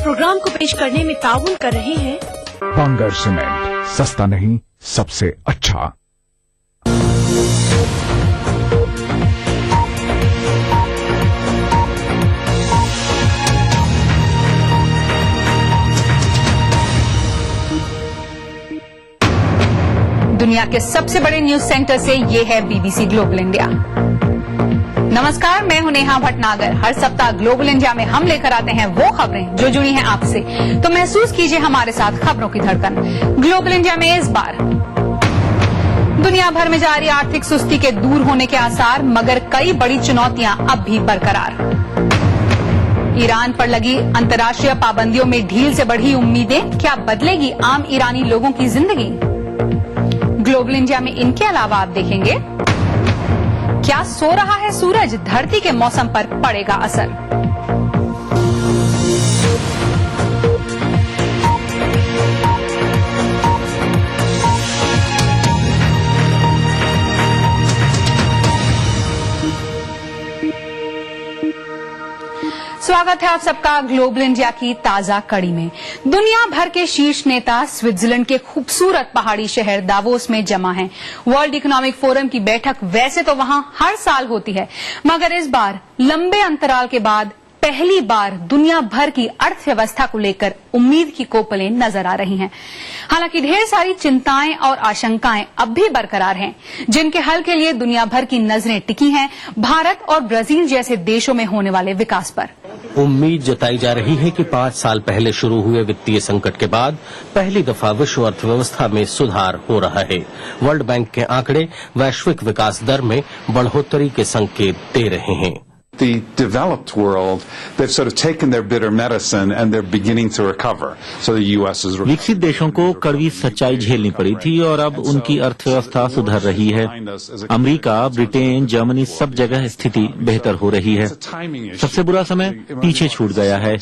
Programme को पेश करने में ताउन कर रहे हैं बांगर सीमेंट, सस्ता नहीं सबसे अच्छा। दुनिया के सबसे बड़े न्यूज सेंटर से ये है बीबीसी ग्लोबल इंडिया। नमस्कार, मैं हूं नेहा भटनागर। हर सप्ताह ग्लोबल इंडिया में हम लेकर आते हैं वो खबरें जो जुड़ी हैं आपसे, तो महसूस कीजिए हमारे साथ खबरों की धड़कन। ग्लोबल इंडिया में इस बार दुनिया भर में जारी आर्थिक सुस्ती के दूर होने के आसार, मगर कई बड़ी चुनौतियां अब भी बरकरार। ईरान पर लगी अंतर्राष्ट्रीय पाबंदियों में ढील से बढ़ी उम्मीदें, क्या बदलेगी आम ईरानी लोगों की जिंदगी? ग्लोबल इंडिया में इनके अलावा आप देखेंगे क्या सो रहा है सूरज, धरती के मौसम पर पड़ेगा असर। स्वागत है आप सबका ग्लोबल इंडिया की ताजा कड़ी में। दुनिया भर के शीर्ष नेता स्विट्जरलैंड के खूबसूरत पहाड़ी शहर दावोस में जमा हैं। वर्ल्ड इकोनॉमिक फोरम की बैठक वैसे तो वहां हर साल होती है, मगर इस बार लंबे अंतराल के बाद पहली बार दुनिया भर की अर्थव्यवस्था को लेकर उम्मीद की कोपलें नजर आ रही हैं। हालांकि ढेर सारी चिंताएं और आशंकाएं अब भी बरकरार हैं, जिनके हल के लिए दुनिया भर की नजरें टिकी हैं भारत और ब्राजील जैसे देशों में होने वाले विकास पर। उम्मीद जताई जा रही है कि 5 साल पहले शुरू हुए वित्तीय संकट के बाद पहली दफा विश्व अर्थव्यवस्था में सुधार हो रहा है। वर्ल्ड बैंक के आंकड़े वैश्विक विकास दर में बढ़ोतरी के संकेत दे रहे हैं। The developed world, they've sort of taken their bitter medicine and they're beginning to recover. So the U.S. is विकसित देशों को कड़वी सच्चाई झेलनी पड़ी थी और अब उनकी अर्थव्यवस्था सुधर रही है। अमेरिका, ब्रिटेन, जर्मनी सब जगह स्थिति बेहतर हो रही है। सबसे बुरा समय पीछे छूट गया है।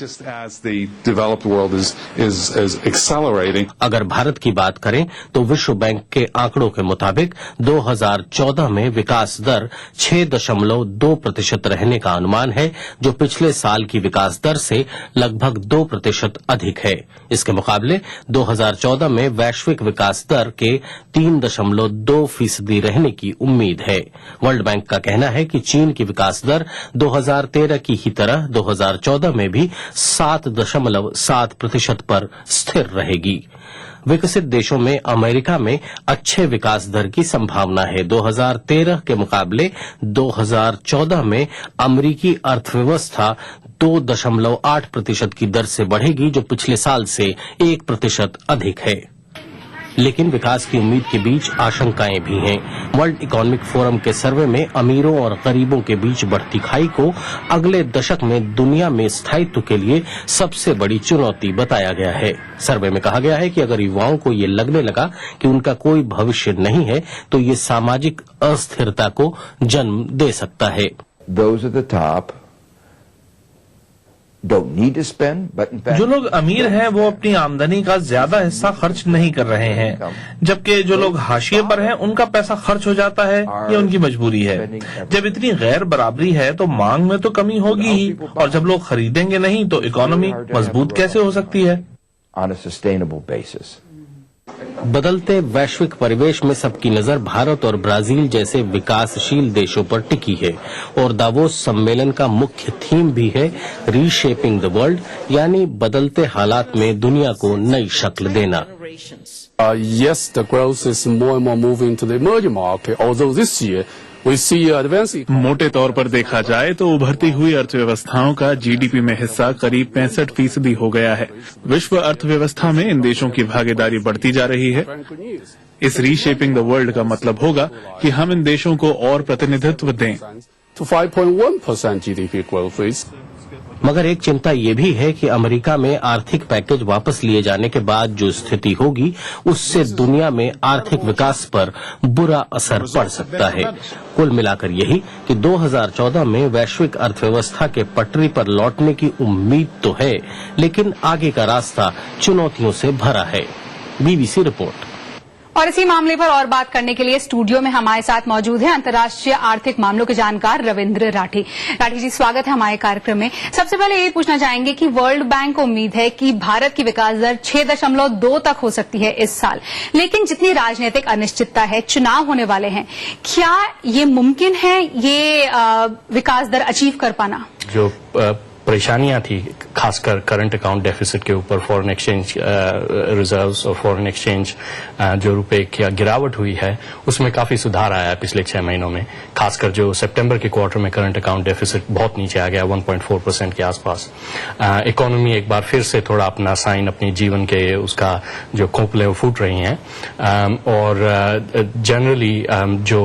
अगर भारत की बात करें तो विश्व बैंक के आंकड़ों के मुताबिक 2014 में विकास दर 6.2% रहने का अनुमान है, जो पिछले साल की विकास दर से लगभग 2% अधिक है। इसके मुकाबले 2014 में वैश्विक विकास दर के 3.2% रहने की उम्मीद है। वर्ल्ड बैंक का कहना है कि चीन की विकास दर 2013 की ही तरह 2014 में भी 7.7% पर स्थिर रहेगी। विकसित देशों में अमेरिका में अच्छे विकास दर की संभावना है। 2013 के मुकाबले 2014 में अमेरिकी अर्थव्यवस्था 2.8% की दर से बढ़ेगी, जो पिछले साल से 1% अधिक है। लेकिन विकास की उम्मीद के बीच आशंकाएं भी हैं। वर्ल्ड इकोनॉमिक फोरम के सर्वे में अमीरों और गरीबों के बीच बढ़ती खाई को अगले दशक में दुनिया में स्थायित्व के लिए सबसे बड़ी चुनौती बताया गया है। सर्वे में कहा गया है कि अगर युवाओं को ये लगने लगा कि उनका कोई भविष्य नहीं है, तो ये सामाजिक अस्थिरता को जन्म दे सकता है। जो लोग अमीर हैं वो अपनी आमदनी का ज्यादा हिस्सा खर्च नहीं कर रहे हैं, जबकि जो लोग हाशिए पर हैं उनका पैसा खर्च हो जाता है। ये उनकी मजबूरी है। जब इतनी गैर बराबरी है तो मांग में तो कमी होगी ही, और जब लोग खरीदेंगे नहीं तो इकोनॉमी मजबूत कैसे हो सकती है। बदलते वैश्विक परिवेश में सबकी नजर भारत और ब्राजील जैसे विकासशील देशों पर टिकी है, और दावोस सम्मेलन का मुख्य थीम भी है रीशेपिंग द वर्ल्ड, यानी बदलते हालात में दुनिया को नई शक्ल देना। Yes, the growth is more and more moving to the emerging market, although this year we see advancing. मोटे तौर पर देखा जाए तो उभरती हुई अर्थव्यवस्थाओं का जीडीपी में हिस्सा करीब 65% हो गया है। विश्व अर्थव्यवस्था में इन देशों की भागीदारी बढ़ती जा रही है। इस रीशेपिंग द वर्ल्ड का मतलब होगा कि हम इन देशों को और प्रतिनिधित्व दें। To 5.1% GDP growth is. मगर एक चिंता ये भी है कि अमेरिका में आर्थिक पैकेज वापस लिए जाने के बाद जो स्थिति होगी, उससे दुनिया में आर्थिक विकास पर बुरा असर पड़ सकता है। कुल मिलाकर यही कि 2014 में वैश्विक अर्थव्यवस्था के पटरी पर लौटने की उम्मीद तो है, लेकिन आगे का रास्ता चुनौतियों से भरा है। BBC report. और इसी मामले पर और बात करने के लिए स्टूडियो में हमारे साथ मौजूद हैं अंतर्राष्ट्रीय आर्थिक मामलों के जानकार रविंद्र राठी। राठी जी, स्वागत है हमारे कार्यक्रम में। सबसे पहले ये पूछना चाहेंगे कि वर्ल्ड बैंक को उम्मीद है कि भारत की विकास दर 6.2 तक हो सकती है इस साल, लेकिन जितनी राजनीतिक अनिश्चितता है, चुनाव होने वाले हैं, क्या ये मुमकिन है ये विकास दर अचीव कर पाना? जो परेशानियां थी खासकर करंट अकाउंट डेफिसिट के ऊपर, फॉरेन एक्सचेंज रिजर्व्स और फॉरेन एक्सचेंज जो रुपए की गिरावट हुई है, उसमें काफी सुधार आया है पिछले 6 महीनों में। खासकर जो सितंबर के क्वार्टर में करंट अकाउंट डेफिसिट बहुत नीचे आ गया, 1.4% के आसपास। इकोनॉमी एक बार फिर से थोड़ा अपना साइन, अपनी जीवन के उसका जो खोपले वो फूट रही हैं, और जनरली जो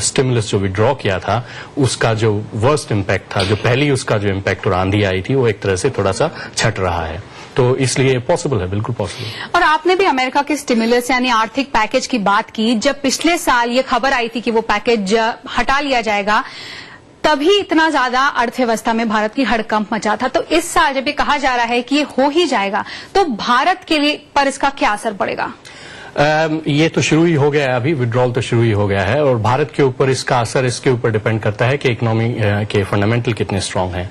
स्टिमुलस जो विड्रॉ किया था उसका जो वर्स्ट इम्पैक्ट था, जो पहली उसका जो इम्पैक्ट और आंधी आई थी, वो एक तरह से थोड़ा सा छट रहा है। तो इसलिए पॉसिबल है, बिल्कुल पॉसिबल। और आपने भी अमेरिका के स्टिमुलस यानी आर्थिक पैकेज की बात की। जब पिछले साल ये खबर आई थी कि वो पैकेज हटा लिया जाएगा, तभी इतना ज्यादा अर्थव्यवस्था में भारत की हड़कंप मचा था। तो इस साल जब ये कहा जा रहा है कि ये हो ही जाएगा, तो भारत के लिए पर इसका क्या असर पड़ेगा? ये तो शुरू ही हो गया है, अभी विड्रॉल तो शुरू ही हो गया है, और भारत के ऊपर इसका असर इसके ऊपर डिपेंड करता है कि इकोनॉमी के फंडामेंटल कितने स्ट्रांग हैं।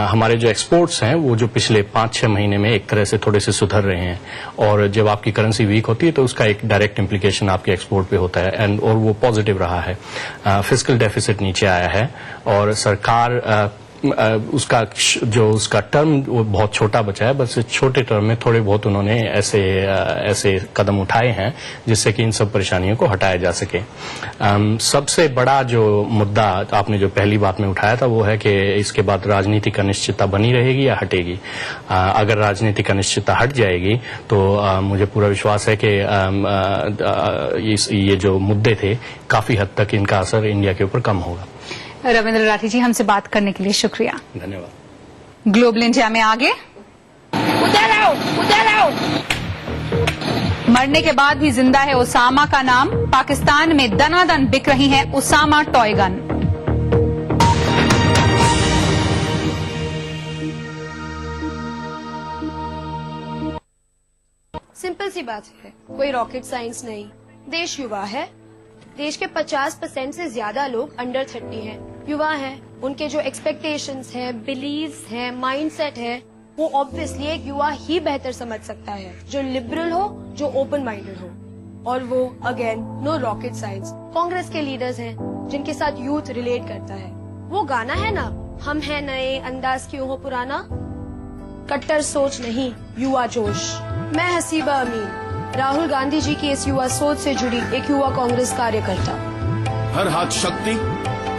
हमारे जो एक्सपोर्ट्स हैं वो जो पिछले 5-6 महीने में एक तरह से थोड़े से सुधर रहे हैं, और जब आपकी करेंसी वीक होती है तो उसका एक डायरेक्ट इम्प्लीकेशन आपके एक्सपोर्ट पे होता है, और वो पॉजिटिव रहा है। फिस्कल डेफिसिट नीचे आया है, और सरकार उसका टर्म वो बहुत छोटा बचा है, बस छोटे टर्म में थोड़े बहुत उन्होंने ऐसे कदम उठाए हैं जिससे कि इन सब परेशानियों को हटाया जा सके। सबसे बड़ा जो मुद्दा आपने जो पहली बात में उठाया था वो है कि इसके बाद राजनीतिक अनिश्चितता बनी रहेगी या हटेगी। अगर राजनीतिक अनिश्चितता हट जाएगी तो मुझे पूरा विश्वास है कि ये जो मुद्दे थे काफी हद तक इनका असर इंडिया के ऊपर कम होगा। रविंद्र राठी जी, हमसे बात करने के लिए शुक्रिया। धन्यवाद। ग्लोबल इंडिया में आगे उधर आओ। मरने के बाद भी जिंदा है उसामा का नाम। पाकिस्तान में दनादन बिक रही है उसामा टॉय गन। सिंपल सी बात है, कोई रॉकेट साइंस नहीं। देश युवा है। देश के 50% से ज्यादा लोग अंडर 30 हैं। युवा हैं, उनके जो एक्सपेक्टेशंस हैं, बिलीव्स हैं, माइंडसेट है, वो ऑब्वियसली एक युवा ही बेहतर समझ सकता है, जो लिबरल हो, जो ओपन माइंडेड हो। और वो again no rocket science. Congress के लीडर्स हैं जिनके साथ यूथ रिलेट करता है। वो गाना है ना, हम हैं नए, अंदाज क्यों हो पुराना। कट्टर सोच नहीं, युवा जोश। मैं हसीबा अमीन, राहुल गांधी जी की इस युवा सोच से जुड़ी एक युवा कांग्रेस कार्यकर्ता। हर हाथ शक्ति,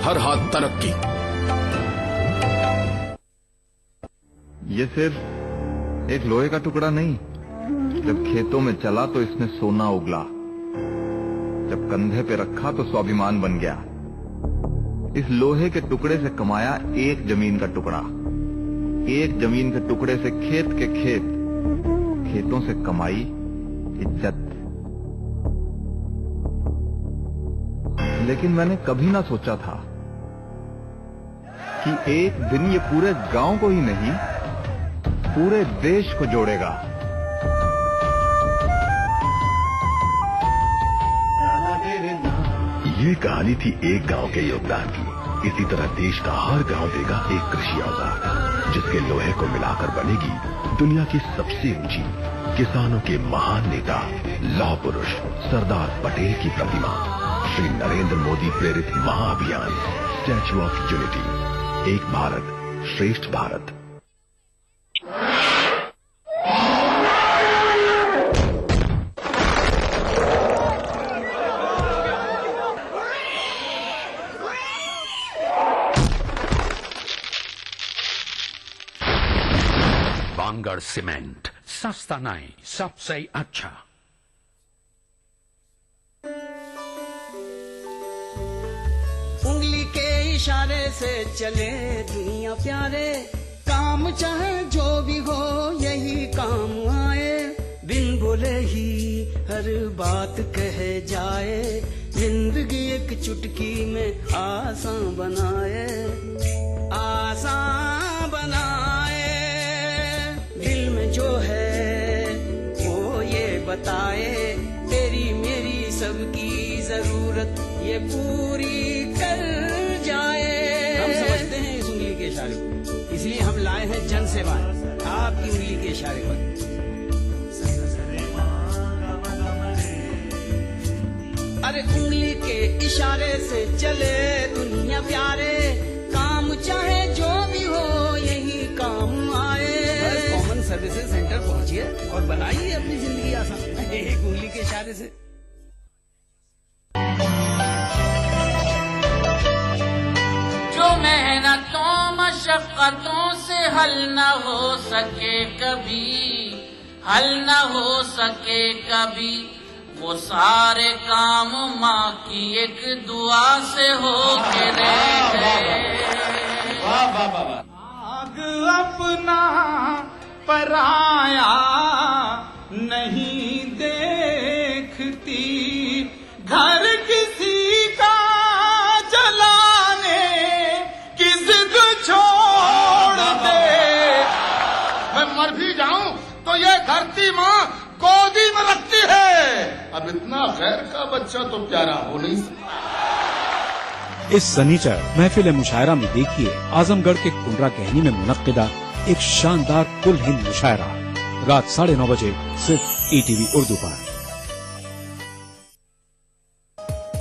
हर हाथ तरक्की। ये सिर्फ एक लोहे का टुकड़ा नहीं, जब खेतों में चला तो इसने सोना उगला, जब कंधे पे रखा तो स्वाभिमान बन गया। इस लोहे के टुकड़े से कमाया एक जमीन का टुकड़ा, एक जमीन के टुकड़े से खेत के खेत, खेतों से कमाई इज्जत। लेकिन मैंने कभी ना सोचा था कि एक दिन ये पूरे गांव को ही नहीं, पूरे देश को जोड़ेगा। ये कहानी थी एक गांव के योगदान की। इसी तरह देश का हर गांव देगा एक कृषि औजार, जिसके लोहे को मिलाकर बनेगी दुनिया की सबसे ऊंची, किसानों के महान नेता, लौह पुरुष सरदार पटेल की प्रतिमा। श्री नरेंद्र मोदी प्रेरित महाअभियान स्टैच्यू ऑफ यूनिटी, एक भारत श्रेष्ठ भारत। बांगड़ सीमेंट, सस्ता नहीं, सबसे अच्छा। उंगली के इशारे से चले दुनिया प्यारे, काम चाहे जो भी हो यही काम आए। बिन बोले ही हर बात कहे जाए, जिंदगी एक चुटकी में आसान बनाए, आसान बनाए। दिल में जो है वो ये बताए, तेरी मेरी जरूरत ये पूरी कर जाए। हम समझते हैं इस उंगली के इशारे को, इसलिए हम लाए हैं जन सेवा आपकी उंगली के इशारे पर। अरे उंगली के इशारे से चले दुनिया प्यारे, काम चाहे जो भी हो यही काम आए। बस कॉमन सर्विसेज सेंटर पहुंचिए और बनाइए अपनी जिंदगी आसान एक उंगली के इशारे से। जो मेहनतों मशक्कतों से हल न हो सके कभी, हल न हो सके कभी, वो सारे काम माँ की एक दुआ से हो के रह गए। वाह वाह वाह। आग अपना पराया नहीं देखती, घर किसी का जलाने की जिद छोड़ दे। मैं मर भी जाऊं तो ये धरती माँ गोदी में रखती है। अब इतना खैर का बच्चा तो प्यारा हो नहीं सकता। इस सनीचर महफिल मुशायरा में देखिए आजमगढ़ के कुंडरा गहनी में मुनक्किदा एक शानदार कुल हिंद मुशायरा रात 9:30 बजे सिर्फ ETV उर्दू पर।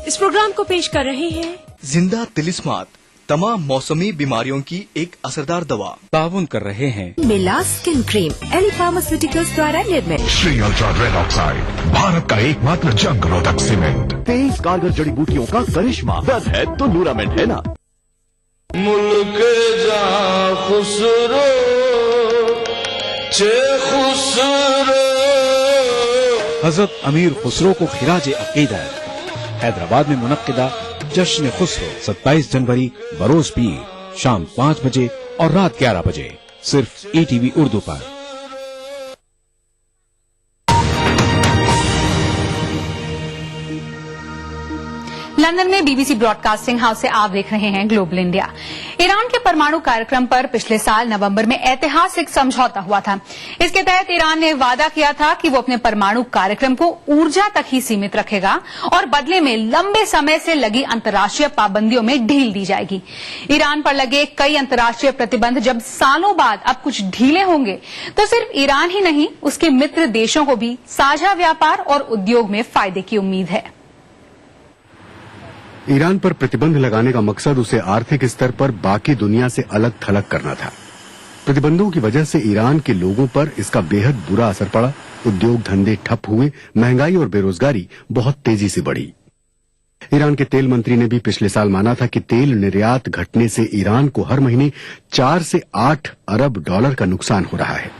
इस प्रोग्राम को पेश कर रहे हैं जिंदा तिलिस्मात, तमाम मौसमी बीमारियों की एक असरदार दवा। ताउन कर रहे हैं मिला स्किन क्रीम, एली फार्मास्यूटिकल्स द्वारा निर्मित। Shri ultra red oxide, Bharat का एकमात्र जंग रोधक सीमेंट। 23 कारगर जड़ी बूटियों का करिश्मा, दर्द है तो लूरामेंट है ना। मुल्क जा खुसरो चे खुसरो। हजरत अमीर खुसरो को खिराज अकीदत। हैदराबाद में मुनक्किदा जश्न खुसरो 27 जनवरी बरोज पीर शाम 5 बजे और रात 11 बजे सिर्फ ETV उर्दू पर। लंदन में BBC ब्रॉडकास्टिंग हाउस से आप देख रहे हैं ग्लोबल इंडिया। ईरान के परमाणु कार्यक्रम पर पिछले साल नवंबर में ऐतिहासिक समझौता हुआ था। इसके तहत ईरान ने वादा किया था कि वो अपने परमाणु कार्यक्रम को ऊर्जा तक ही सीमित रखेगा और बदले में लंबे समय से लगी अंतर्राष्ट्रीय पाबंदियों में ढील दी जाएगी। ईरान पर लगे कई अंतर्राष्ट्रीय प्रतिबंध जब सालों बाद अब कुछ ढीले होंगे तो सिर्फ ईरान ही नहीं उसके मित्र देशों को भी साझा व्यापार और उद्योग में फायदे की उम्मीद है। ईरान पर प्रतिबंध लगाने का मकसद उसे आर्थिक स्तर पर बाकी दुनिया से अलग थलग करना था। प्रतिबंधों की वजह से ईरान के लोगों पर इसका बेहद बुरा असर पड़ा। उद्योग धंधे ठप हुए, महंगाई और बेरोजगारी बहुत तेजी से बढ़ी। ईरान के तेल मंत्री ने भी पिछले साल माना था कि तेल निर्यात घटने से ईरान को हर महीने 4 से 8 अरब डॉलर का नुकसान हो रहा है।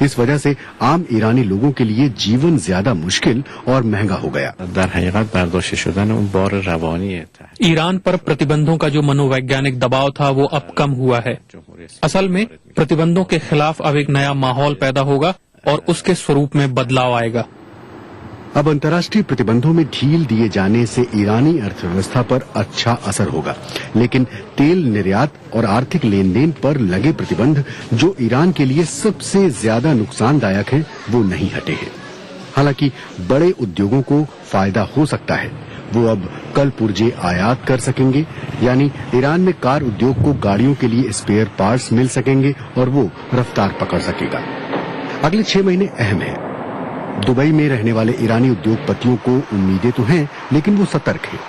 इस वजह से आम ईरानी लोगों के लिए जीवन ज्यादा मुश्किल और महंगा हो गया। ईरान पर प्रतिबंधों का जो मनोवैज्ञानिक दबाव था वो अब कम हुआ है। असल में प्रतिबंधों के खिलाफ अब एक नया माहौल पैदा होगा और उसके स्वरूप में बदलाव आएगा। अब अंतर्राष्ट्रीय प्रतिबंधों में ढील दिए जाने से ईरानी अर्थव्यवस्था पर अच्छा असर होगा, लेकिन तेल निर्यात और आर्थिक लेन देन पर लगे प्रतिबंध जो ईरान के लिए सबसे ज्यादा नुकसानदायक हैं, वो नहीं हटे हैं। हालांकि बड़े उद्योगों को फायदा हो सकता है। वो अब कल पुर्जे आयात कर सकेंगे, यानी ईरान में कार उद्योग को गाड़ियों के लिए स्पेयर पार्ट्स मिल सकेंगे और वो रफ्तार पकड़ सकेगा। अगले 6 महीने अहम है। दुबई में रहने वाले ईरानी उद्योगपतियों को उम्मीदें तो हैं, लेकिन वो सतर्क हैं।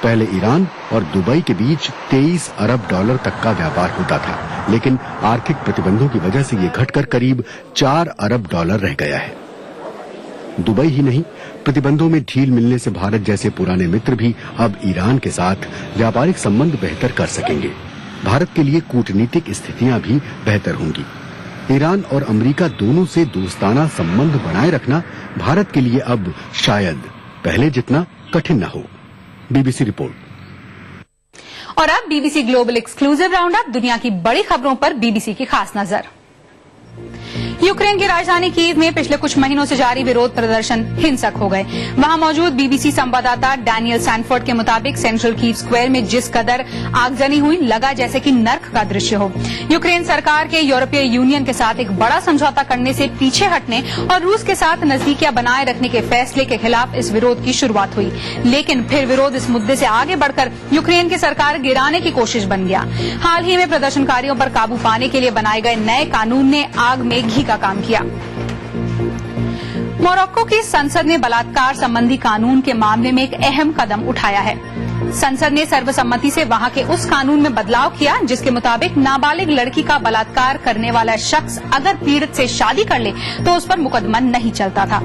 पहले ईरान और दुबई के बीच 23 अरब डॉलर तक का व्यापार होता था, लेकिन आर्थिक प्रतिबंधों की वजह से ये घटकर करीब 4 अरब डॉलर रह गया है। दुबई ही नहीं, प्रतिबंधों में ढील मिलने से भारत जैसे पुराने मित्र भी अब ईरान के साथ व्यापारिक संबंध बेहतर कर सकेंगे। भारत के लिए कूटनीतिक स्थितियां भी बेहतर होंगी। ईरान और अमेरिका दोनों से दोस्ताना संबंध बनाए रखना भारत के लिए अब शायद पहले जितना कठिन न हो। BBC report. और अब BBC global exclusive round up, दुनिया की बड़ी खबरों पर BBC की खास नजर। यूक्रेन की राजधानी कीव में पिछले कुछ महीनों से जारी विरोध प्रदर्शन हिंसक हो गए। वहां मौजूद बीबीसी संवाददाता डैनियल सैनफोर्ड के मुताबिक सेंट्रल कीव स्क्वायर में जिस कदर आगजनी हुई, लगा जैसे कि नर्क का दृश्य हो। यूक्रेन सरकार के यूरोपीय यूनियन के साथ एक बड़ा समझौता करने से पीछे हटने और रूस के साथ नजदीकियां बनाए रखने के फैसले के खिलाफ इस विरोध की शुरुआत हुई, लेकिन फिर विरोध इस मुद्दे से आगे बढ़कर यूक्रेन की सरकार गिराने की कोशिश बन गया। हाल ही में प्रदर्शनकारियों पर काबू पाने के लिए बनाए गए नए कानून ने आग में घी का काम किया। मोरक्को की संसद ने बलात्कार संबंधी कानून के मामले में एक अहम कदम उठाया है। संसद ने सर्वसम्मति से वहां के उस कानून में बदलाव किया जिसके मुताबिक नाबालिग लड़की का बलात्कार करने वाला शख्स अगर पीड़ित से शादी कर ले तो उस पर मुकदमा नहीं चलता था।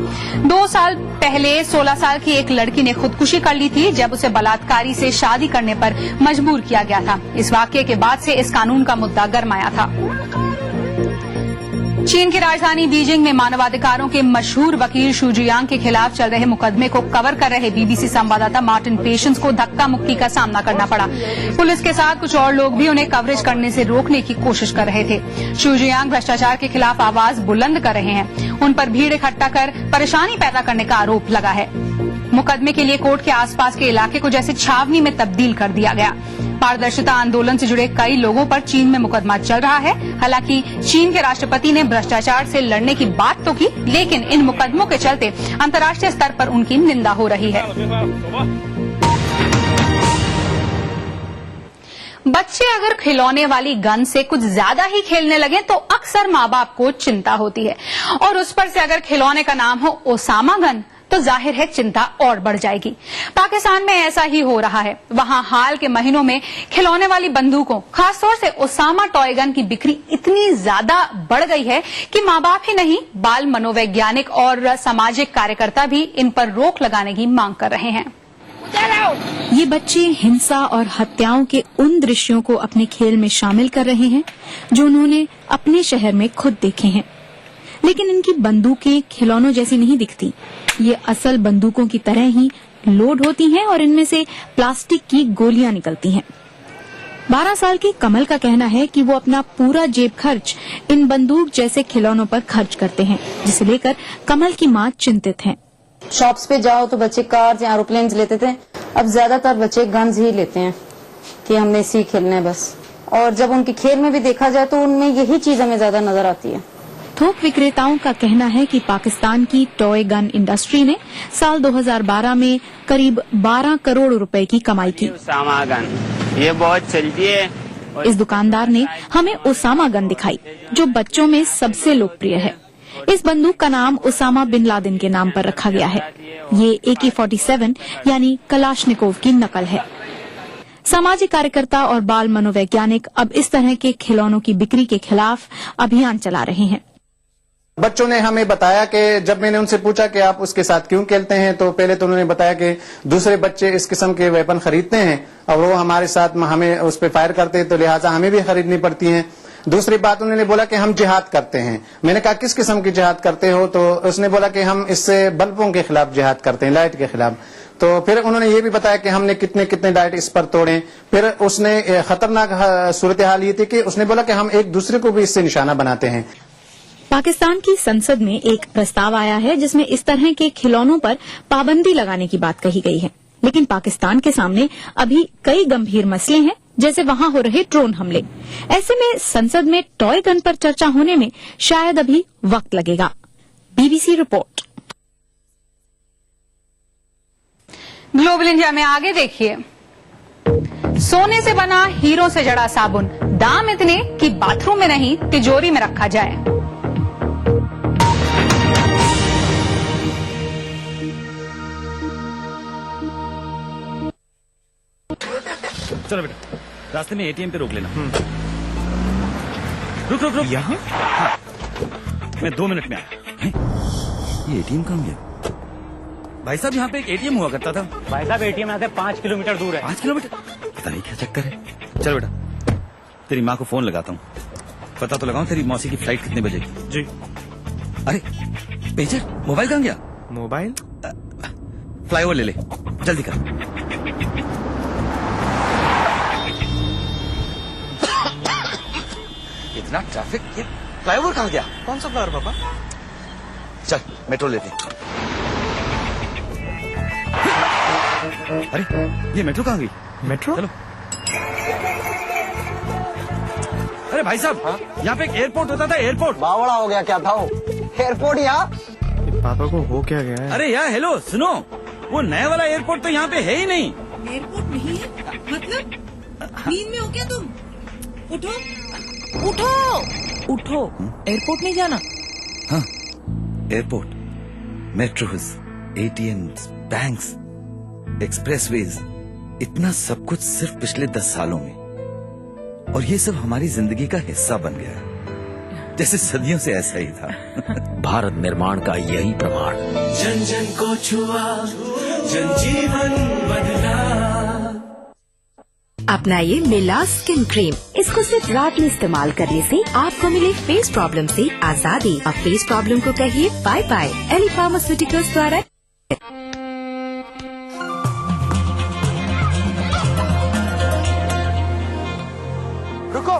2 साल पहले 16 साल की एक लड़की ने खुदकुशी कर ली थी जब उसे बलात्कारी से शादी करने पर मजबूर किया गया था। इस वाकये के बाद से इस कानून का मुद्दा गरमाया था। चीन की राजधानी बीजिंग में मानवाधिकारों के मशहूर वकील शू जियांग के खिलाफ चल रहे मुकदमे को कवर कर रहे बीबीसी संवाददाता मार्टिन पेशेंस को धक्का मुक्की का सामना करना पड़ा। पुलिस के साथ कुछ और लोग भी उन्हें कवरेज करने से रोकने की कोशिश कर रहे थे। शू जियांग भ्रष्टाचार के खिलाफ आवाज बुलंद कर रहे हैं। उन पर भीड़ इकट्ठा कर परेशानी पैदा करने का आरोप लगा है। मुकदमे के लिए कोर्ट के आसपास के इलाके को जैसे छावनी में तब्दील कर दिया गया। पारदर्शिता आंदोलन से जुड़े कई लोगों पर चीन में मुकदमा चल रहा है। हालांकि चीन के राष्ट्रपति ने भ्रष्टाचार से लड़ने की बात तो की, लेकिन इन मुकदमों के चलते अंतर्राष्ट्रीय स्तर पर उनकी निंदा हो रही है। बच्चे अगर खिलौने वाली गन से कुछ ज्यादा ही खेलने लगे तो अक्सर माँ बाप को चिंता होती है, और उस पर से अगर खिलौने का नाम हो ओसामा गन तो जाहिर है चिंता और बढ़ जाएगी। पाकिस्तान में ऐसा ही हो रहा है। वहां हाल के महीनों में खिलौने वाली बंदूकों, खासतौर से ओसामा टॉय गन की बिक्री इतनी ज्यादा बढ़ गई है कि माँ बाप ही नहीं, बाल मनोवैज्ञानिक और सामाजिक कार्यकर्ता भी इन पर रोक लगाने की मांग कर रहे हैं। ये बच्चे हिंसा और हत्याओं के उन दृश्यों को अपने खेल में शामिल कर रहे हैं जो उन्होंने अपने शहर में खुद देखे हैं, लेकिन इनकी बंदूकें खिलौनों जैसी नहीं दिखती। ये असल बंदूकों की तरह ही लोड होती हैं और इनमें से प्लास्टिक की गोलियां निकलती हैं। 12 साल की कमल का कहना है कि वो अपना पूरा जेब खर्च इन बंदूक जैसे खिलौनों पर खर्च करते हैं, जिसे लेकर कमल की मां चिंतित हैं। शॉप्स पे जाओ तो बच्चे कार्स या एरोप्लेन्स लेते थे, अब ज्यादातर बच्चे गन्स ही लेते हैं कि हमने इसी खेलना है बस। और जब उनके खेल में भी देखा जाए तो उनमें यही चीज हमें ज्यादा नजर आती है। थोक विक्रेताओं का कहना है कि पाकिस्तान की टॉय गन इंडस्ट्री ने साल 2012 में करीब 12 करोड़ रुपए की कमाई की। ओसामा गन ये बहुत चलती है। इस दुकानदार ने हमें ओसामा गन दिखाई जो बच्चों में सबसे लोकप्रिय है। इस बंदूक का नाम ओसामा बिन लादेन के नाम पर रखा गया है। ये AK-47 यानी कलाशनिकोव की नकल है। सामाजिक कार्यकर्ता और बाल मनोवैज्ञानिक अब इस तरह के खिलौनों की बिक्री के खिलाफ अभियान चला रहे हैं। बच्चों ने हमें बताया कि जब मैंने उनसे पूछा कि आप उसके साथ क्यों खेलते हैं, तो पहले तो उन्होंने बताया कि दूसरे बच्चे इस किस्म के वेपन खरीदते हैं और वो हमारे साथ हमें उस पर फायर करते हैं, तो लिहाजा हमें भी खरीदनी पड़ती हैं। दूसरी बात उन्होंने बोला कि हम जिहाद करते हैं। मैंने कहा किस किस्म की जिहाद करते हो, तो उसने बोला कि हम इससे बल्बों के खिलाफ जिहाद करते हैं, लाइट के खिलाफ। तो फिर उन्होंने ये भी बताया कि हमने कितने कितने लाइट इस पर तोड़े। फिर उसने खतरनाक सूरत हाल ये थी कि उसने बोला कि हम एक दूसरे को भी इससे निशाना बनाते हैं। पाकिस्तान की संसद में एक प्रस्ताव आया है जिसमें इस तरह के खिलौनों पर पाबंदी लगाने की बात कही गई है, लेकिन पाकिस्तान के सामने अभी कई गंभीर मसले हैं, जैसे वहां हो रहे ड्रोन हमले। ऐसे में संसद में टॉय गन पर चर्चा होने में शायद अभी वक्त लगेगा। BBC report. ग्लोबल इंडिया में आगे देखिए, सोने से बना हीरो से जड़ा साबुन, दाम इतने कि बाथरूम में नहीं तिजोरी में रखा जाए। चलो बेटा, रास्ते में ATM पे रोक लेना। रुक रुक रुक यहाँ? हाँ। मैं 2 मिनट में आया। ये ATM कहाँ गया? भाई साहब यहाँ पे एक ATM हुआ करता था। भाई साहब ATM यहाँ से 5 किलोमीटर दूर है। 5 किलोमीटर? पता नहीं क्या चक्कर है। चलो बेटा, तेरी माँ को फोन लगाता हूँ, पता तो लगाऊं तेरी मौसी की फ्लाइट कितने बजे की। जी। अरे पेजर, मोबाइल कहाँ गया? मोबाइल फ्लाईओवर ले ले, जल्दी कर। इतना ट्रैफिक, ये फ्लाईओवर कहाँ गया? कौन सा फ्लाईओवर पापा? चल मेट्रो लेते हैं। अरे ये मेट्रो कहाँ गई? मेट्रो चलो। अरे भाई साहब, यहाँ पे एक एयरपोर्ट होता था, एयरपोर्ट। बावड़ा हो गया क्या था वो? एयरपोर्ट यहाँ? पापा को हो क्या गया है? अरे यार हेलो सुनो, वो नया वाला एयरपोर्ट तो यहाँ पे है ही नहीं। एयरपोर्ट नहीं है? मतलब नींद में हो क्या तुम? उठो उठो उठो, एयरपोर्ट नहीं जाना। हाँ airport, metros, ATMs, banks, expressways, इतना सब कुछ सिर्फ पिछले 10 सालों में, और ये सब हमारी जिंदगी का हिस्सा बन गया है, जैसे सदियों से ऐसा ही था। भारत निर्माण का यही प्रमाण। जन जन को छुआ, जन जीवन बदला। अपनाइए मिला स्किन क्रीम। इसको सिर्फ रात में इस्तेमाल करने से आपको मिले फेस प्रॉब्लम से आजादी। अब फेस प्रॉब्लम को कहिए बाय बाय। एली फार्मास्यूटिकल्स द्वारा। रुको।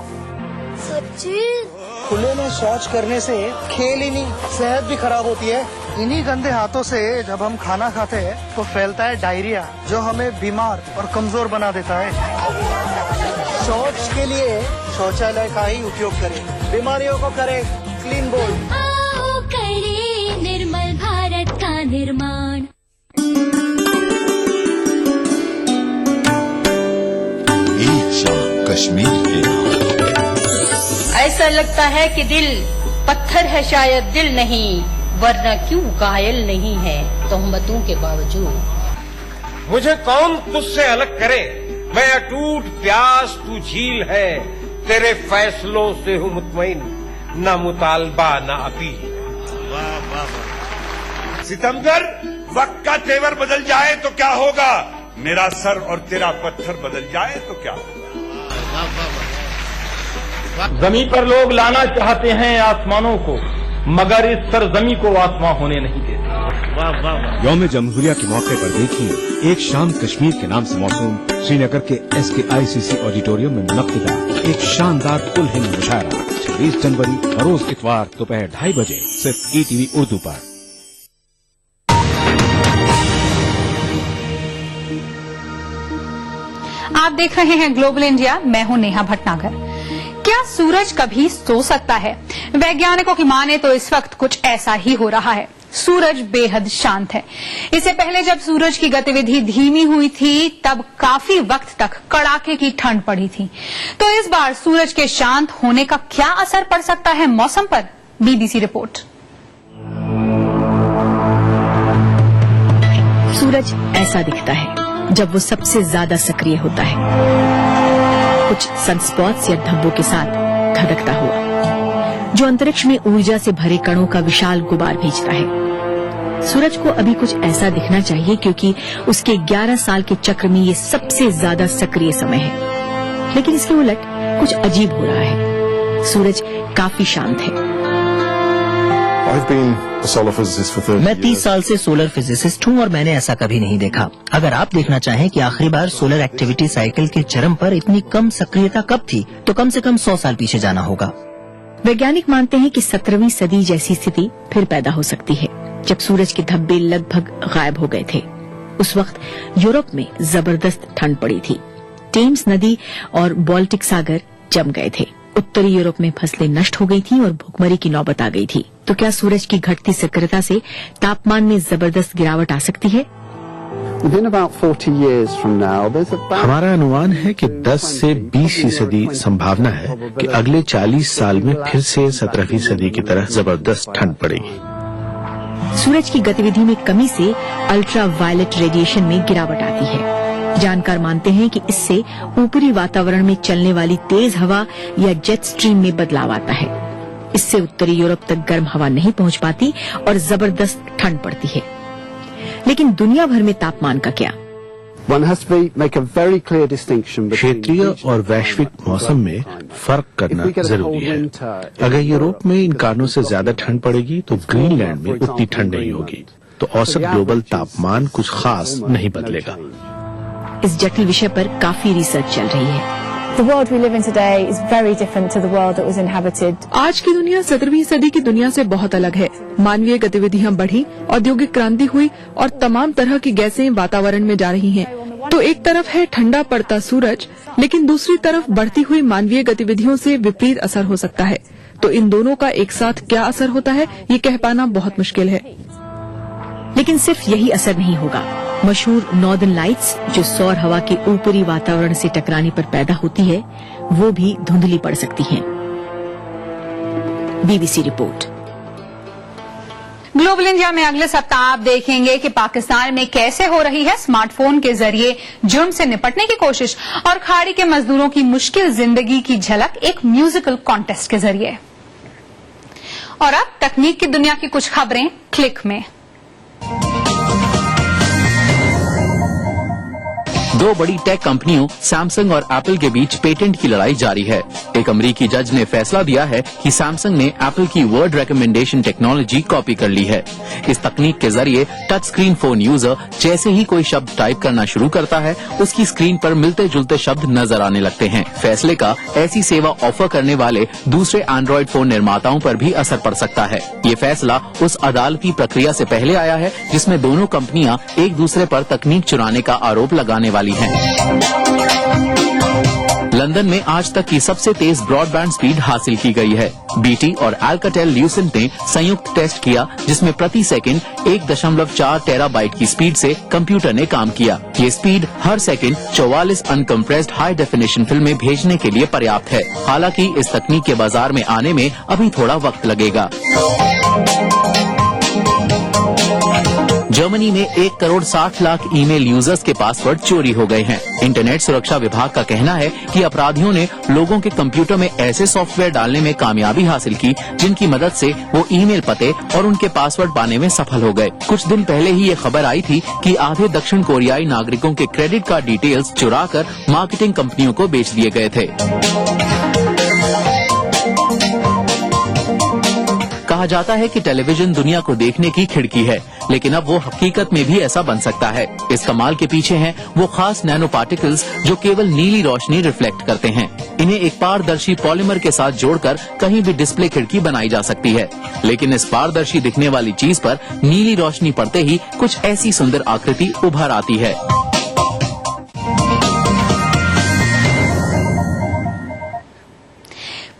सचिन, खुले में शौच करने से खेल ही नहीं, सेहत भी खराब होती है। इन्हीं गंदे हाथों से जब हम खाना खाते हैं तो फैलता है डायरिया, जो हमें बीमार और कमजोर बना देता है। शौच के लिए शौचालय का ही उपयोग करें, बीमारियों को करें क्लीन बोल्ड। आओ करें निर्मल भारत का निर्माण। एक शाम कश्मीर के ऐसा लगता है कि दिल पत्थर है, शायद दिल नहीं, वरना क्यों घायल नहीं है तोहमतों के बावजूद। मुझे कौन तुझसे अलग करे, मैं अटूट प्यास तू झील है, तेरे फैसलों से हूँ मुतमईन, न मुतालबा न अपील। वाह वाह वाह। सितमगर, वक्त का तेवर बदल जाए तो क्या होगा, मेरा सर और तेरा पत्थर बदल जाए तो क्या होगा। जमीन पर लोग लाना चाहते हैं आसमानों को, मगर इस सरजमी को आसमां होने नहीं देते। यौम जमहूरिया के मौके पर देखिए एक शाम कश्मीर के नाम से मौसूम श्रीनगर के SKICC ऑडिटोरियम में मुनक्किदा एक शानदार उल हिंद मुशायरा 26 जनवरी रोज इतवार दोपहर 2:30 बजे सिर्फ ETV उर्दू पर। आप देख रहे हैं ग्लोबल इंडिया, मैं हूं नेहा भटनागर। क्या सूरज कभी सो सकता है? वैज्ञानिकों की माने तो इस वक्त कुछ ऐसा ही हो रहा है। सूरज बेहद शांत है। इससे पहले जब सूरज की गतिविधि धीमी हुई थी तब काफी वक्त तक कड़ाके की ठंड पड़ी थी। तो इस बार सूरज के शांत होने का क्या असर पड़ सकता है मौसम पर? BBC report. सूरज ऐसा दिखता है जब वो सबसे ज्यादा सक्रिय होता है, कुछ सनस्पॉट्स या धब्बों के साथ धधकता हुआ, जो अंतरिक्ष में ऊर्जा से भरे कणों का विशाल गुबार भेजता है। सूरज को अभी कुछ ऐसा दिखना चाहिए क्योंकि उसके 11 साल के चक्र में ये सबसे ज्यादा सक्रिय समय है, लेकिन इसके उलट कुछ अजीब हो रहा है। सूरज काफी शांत है। मैं 30 साल से सोलर फिजिसिस्ट हूँ और मैंने ऐसा कभी नहीं देखा। अगर आप देखना चाहें कि आखिरी बार सोलर एक्टिविटी साइकिल के चरम पर इतनी कम सक्रियता कब थी, तो कम से कम 100 साल पीछे जाना होगा। वैज्ञानिक मानते हैं कि 17वीं सदी जैसी स्थिति फिर पैदा हो सकती है, जब सूरज के धब्बे लगभग गायब हो गए थे। उस वक्त यूरोप में जबरदस्त ठंड पड़ी थी। टेम्स नदी और बाल्टिक सागर जम गए थे। उत्तरी यूरोप में फसलें नष्ट हो गई थी और भूखमरी की नौबत आ गई थी। तो क्या सूरज की घटती सक्रियता से तापमान में जबरदस्त गिरावट आ सकती है? हमारा अनुमान है कि 10 से 20% संभावना है कि अगले 40 साल में फिर से 17वीं सदी की तरह जबरदस्त ठंड पड़ेगी। सूरज की गतिविधि में कमी से अल्ट्रा वायलेट रेडिएशन में गिरावट आती है। जानकार मानते हैं कि इससे ऊपरी वातावरण में चलने वाली तेज हवा या जेट स्ट्रीम में बदलाव आता है। इससे उत्तरी यूरोप तक गर्म हवा नहीं पहुंच पाती और जबरदस्त ठंड पड़ती है। लेकिन दुनिया भर में तापमान का क्या? क्षेत्रीय और वैश्विक मौसम में फर्क करना जरूरी है। अगर यूरोप में इन कारणों से ज्यादा ठंड पड़ेगी तो ग्रीनलैंड में उतनी ठंड नहीं होगी, तो औसत ग्लोबल तापमान कुछ खास नहीं बदलेगा। इस जटिल विषय पर काफी रिसर्च चल रही है। The world we live in today is very different to the world that was inhabited. आज की दुनिया 17वीं सदी की दुनिया से बहुत अलग है। मानवीय गतिविधियां बढ़ी, औद्योगिक क्रांति हुई और तमाम तरह की गैसें वातावरण में जा रही हैं। तो एक तरफ है ठंडा पड़ता सूरज, लेकिन दूसरी तरफ बढ़ती हुई मानवीय गतिविधियों से विपरीत असर हो सकता है। तो इन दोनों का एक साथ क्या असर होता है, ये कह पाना बहुत मुश्किल है। लेकिन सिर्फ यही असर नहीं होगा। मशहूर नॉर्दर्न लाइट्स जो सौर हवा के ऊपरी वातावरण से टकराने पर पैदा होती है, वो भी धुंधली पड़ सकती हैं। BBC report. ग्लोबल इंडिया में अगले सप्ताह आप देखेंगे कि पाकिस्तान में कैसे हो रही है स्मार्टफोन के जरिए जुर्म से निपटने की कोशिश और खाड़ी के मजदूरों की मुश्किल जिंदगी की झलक एक म्यूजिकल कॉन्टेस्ट के जरिए। और अब तकनीक की दुनिया की कुछ खबरें क्लिक में। दो बड़ी टेक कंपनियों सैमसंग और एप्पल के बीच पेटेंट की लड़ाई जारी है। एक अमेरिकी जज ने फैसला दिया है कि सैमसंग ने एप्पल की वर्ड रिकमेंडेशन टेक्नोलॉजी कॉपी कर ली है। इस तकनीक के जरिए टच स्क्रीन फोन यूजर जैसे ही कोई शब्द टाइप करना शुरू करता है, उसकी स्क्रीन पर मिलते जुलते शब्द नजर आने लगते हैं। फैसले का ऐसी सेवा ऑफर करने वाले दूसरे एंड्रॉइड फोन निर्माताओं पर भी असर पड़ सकता है। ये फैसला उस अदालती प्रक्रिया से पहले आया है जिसमें दोनों कंपनियां एक दूसरे पर तकनीक चुराने का आरोप लगाने वाली हैं। लंदन में आज तक की सबसे तेज ब्रॉडबैंड स्पीड हासिल की गई है। बीटी और अल्काटेल ल्यूसेंट ने संयुक्त टेस्ट किया जिसमें प्रति सेकंड 1.4 टेराबाइट की स्पीड से कंप्यूटर ने काम किया। ये स्पीड हर सेकंड 44 अनकम्प्रेस्ड हाई डेफिनेशन फिल्में भेजने के लिए पर्याप्त है। हालांकि इस तकनीक के बाजार में आने में अभी थोड़ा वक्त लगेगा। जर्मनी में 1 करोड़ 60 लाख ईमेल यूजर्स के पासवर्ड चोरी हो गए हैं। इंटरनेट सुरक्षा विभाग का कहना है कि अपराधियों ने लोगों के कंप्यूटर में ऐसे सॉफ्टवेयर डालने में कामयाबी हासिल की जिनकी मदद से वो ईमेल पते और उनके पासवर्ड पाने में सफल हो गए। कुछ दिन पहले ही ये खबर आई थी कि आधे दक्षिण कोरियाई नागरिकों के क्रेडिट कार्ड डिटेल्स चुराकर मार्केटिंग कंपनियों को बेच दिए गए थे। कहा जाता है कि टेलीविजन दुनिया को देखने की खिड़की है, लेकिन अब वो हकीकत में भी ऐसा बन सकता है। इस कमाल के पीछे हैं वो खास नैनो पार्टिकल्स जो केवल नीली रोशनी रिफ्लेक्ट करते हैं। इन्हें एक पारदर्शी पॉलीमर के साथ जोड़कर कहीं भी डिस्प्ले खिड़की बनाई जा सकती है। लेकिन इस पारदर्शी दिखने वाली चीज पर नीली रोशनी पड़ते ही कुछ ऐसी सुंदर आकृति उभर आती है।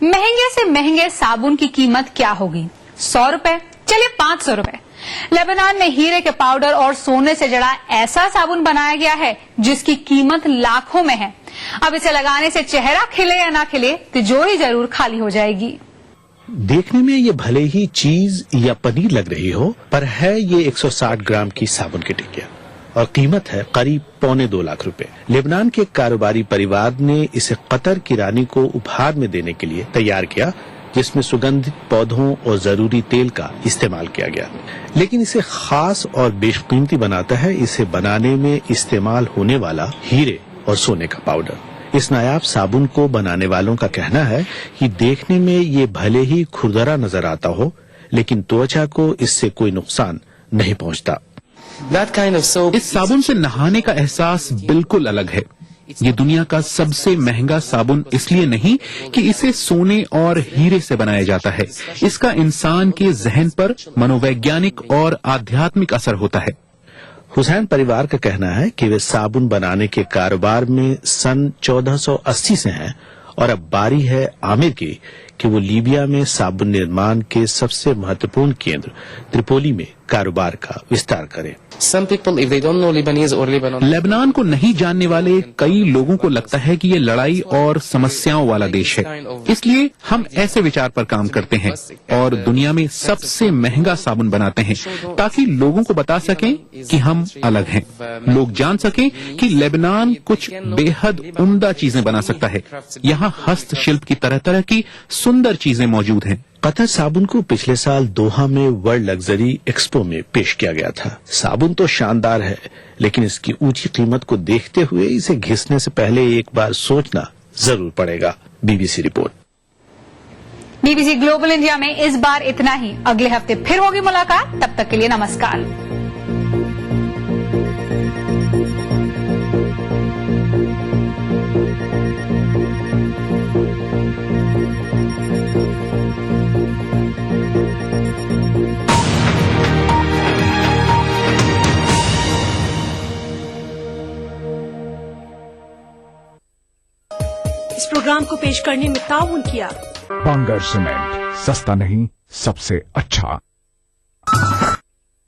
महंगे से महंगे साबुन की कीमत क्या होगी? 100 रुपए? चलिए 500 रुपए। लेबनान में हीरे के पाउडर और सोने से जड़ा ऐसा साबुन बनाया गया है जिसकी कीमत लाखों में है। अब इसे लगाने से चेहरा खिले या ना खिले, तिजोरी जरूर खाली हो जाएगी। देखने में ये भले ही चीज या पनीर लग रही हो, पर है ये 160 ग्राम की साबुन की टिकिया और कीमत है करीब 2.25 लाख रुपए। लेबनान के कारोबारी परिवार ने इसे कतर की रानी को उपहार में देने के लिए तैयार किया, जिसमें सुगंधित पौधों और जरूरी तेल का इस्तेमाल किया गया। लेकिन इसे खास और बेशकीमती बनाता है इसे बनाने में इस्तेमाल होने वाला हीरे और सोने का पाउडर। इस नायाब साबुन को बनाने वालों का कहना है कि देखने में ये भले ही खुरदरा नजर आता हो, लेकिन त्वचा को इससे कोई नुकसान नहीं पहुंचता। इस साबुन से नहाने का एहसास बिल्कुल अलग है। ये दुनिया का सबसे महंगा साबुन इसलिए नहीं कि इसे सोने और हीरे से बनाया जाता है, इसका इंसान के जहन पर मनोवैज्ञानिक और आध्यात्मिक असर होता है। हुसैन परिवार का कहना है कि वे साबुन बनाने के कारोबार में सन 1480 से हैं और अब बारी है आमिर की कि वो लीबिया में साबुन निर्माण के सबसे महत्वपूर्ण केंद्र त्रिपोली में कारोबार का विस्तार करें। लेबनान को नहीं जानने वाले कई लोगों को लगता है कि ये लड़ाई और समस्याओं वाला देश है, इसलिए हम ऐसे विचार पर काम करते हैं और दुनिया में सबसे महंगा साबुन बनाते हैं ताकि लोगों को बता सकें कि हम अलग हैं। लोग जान सकें कि लेबनान कुछ बेहद उम्दा चीजें बना सकता है। यहाँ हस्तशिल्प की तरह तरह की सुंदर चीजें मौजूद हैं। कतर साबुन को पिछले साल दोहा में वर्ल्ड लग्जरी एक्सपो में पेश किया गया था। साबुन तो शानदार है, लेकिन इसकी ऊंची कीमत को देखते हुए इसे घिसने से पहले एक बार सोचना जरूर पड़ेगा। BBC report. BBC global India में इस बार इतना ही। अगले हफ्ते फिर होगी मुलाकात, तब तक के लिए नमस्कार। प्रोग्राम को पेश करने में ताउन किया। बांगर सीमेंट, सस्ता नहीं सबसे अच्छा।